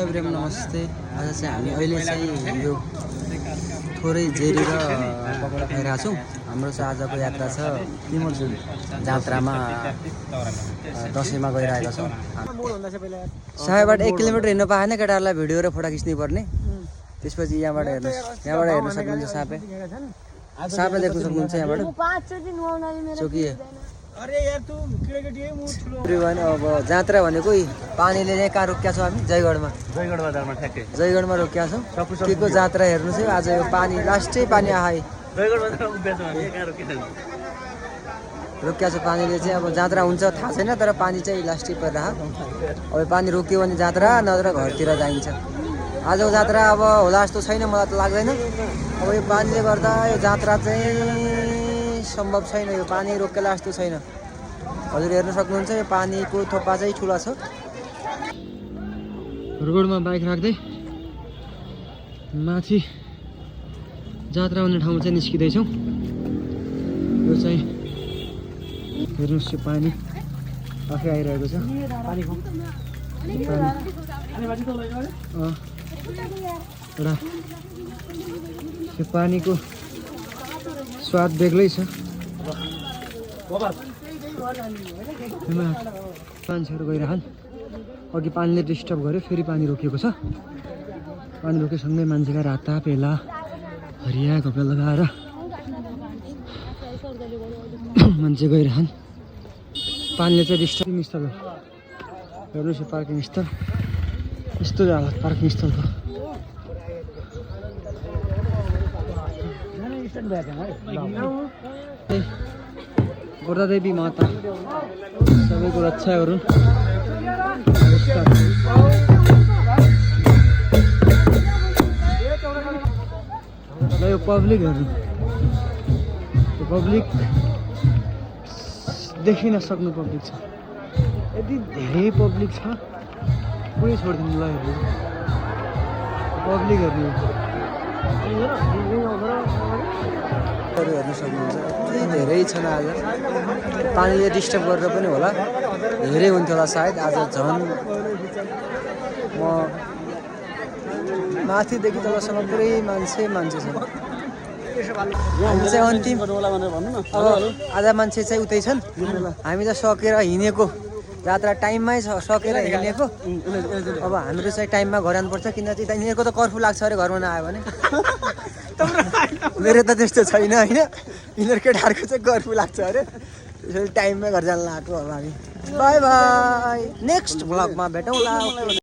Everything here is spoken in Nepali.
एभ्रिवान नमस्ते। आज चाहिँ हामी अहिले चाहिँ यो थोरै जेरी र पकौडा खाइरहेको छौँ। हाम्रो चाहिँ आजको यात्रा छ तिमलजुल जात्रामा दसैँमा गइरहेको छौँ। सायबाट 1 किलोमिटर हिँड्नु पाएन केटाहरूलाई भिडियो र फोटो खिच्नै पर्ने। त्यसपछि यहाँबाट हेर्नु सक्नुहुन्छ सापे देख्नु सक्नुहुन्छ यहाँबाट चौकी। अब जात्रा भनेको पानीले चाहिँ कहाँ रोकिया छौँ हामी जयगढमा रोकिया छौँ। के को जात्रा हेर्नु चाहिँ आज यो पानी लास्टै पानी आए रोकिया छ पानीले चाहिँ। अब जात्रा हुन्छ थाहा छैन तर पानी चाहिँ लास्टै परिरहेको। अब पानी रोकियो भने जात्रा नत्र घरतिर जाइन्छ। आजको जात्रा अब होला जस्तो छैन मलाई त लाग्दैन। अब यो पानीले गर्दा यो जात्रा चाहिँ सम्भव छैन। यो पानी रोकेला जस्तो छैन। हजुर हेर्न सक्नुहुन्छ यो पानीको थोपा चाहिँ ठुला छ। रोडमा बाइक राख्दै माथि जात्रा हुने ठाउँ चाहिँ निस्किँदैछौँ। यो चाहिँ हेर्नुहोस् यो पानी आफै आइरहेको छ। एउटा यो पानीको स्वाद बेग्लै छ। मान्छेहरू गइरहन्। अघि पानीले डिस्टर्ब गर्यो फेरि पानी रोकिएको छ। पानी रोकेसँगै मान्छेका राता पेला हरिया कपडा लगाएर मान्छे गइरहन्। पानीले चाहिँ डिस्टर्बिङ स्थल हो। हेर्नुहोस् यो पार्किङ स्थल यस्तो हालत पार्किङ स्थलको। गोर्धादेवी माता सबैको रक्षा गरून्। ल यो पब्लिक हेर्नु, यो पब्लिक देखि नसक्नु पब्लिक छ। यति धेरै पब्लिक छ पुरै छोडिदिनु। ल हेर्नु पब्लिक हेर्नु हेर्नु सक्नुहुन्छ। यति धेरै छन्। आज पानीले डिस्टर्ब गरेर पनि होला धेरै हुन्थ्यो होला सायद। आज झन् म माथिदेखि तलसम्म पुरै मान्छे छ। हामी चाहिँ अन्तिम अब आधा मान्छे चाहिँ उतै छन्। हामी त सकेर हिँडेको जात्रा टाइममै सकेर हिँडेको। अब हाम्रो चाहिँ टाइममा घर जानुपर्छ किनकि यिनीहरूको त कर्फ्यू लाग्छ अरे घरमा नआयो भने। मेरो त त्यस्तो छैन होइन। यिनीहरू केटाहरूको चाहिँ कर्फ्यू लाग्छ अरे त्यसरी टाइममै घर जान लागेको। अब हामी बाई बाई नेक्स्ट भ्लगमा भेटौँला।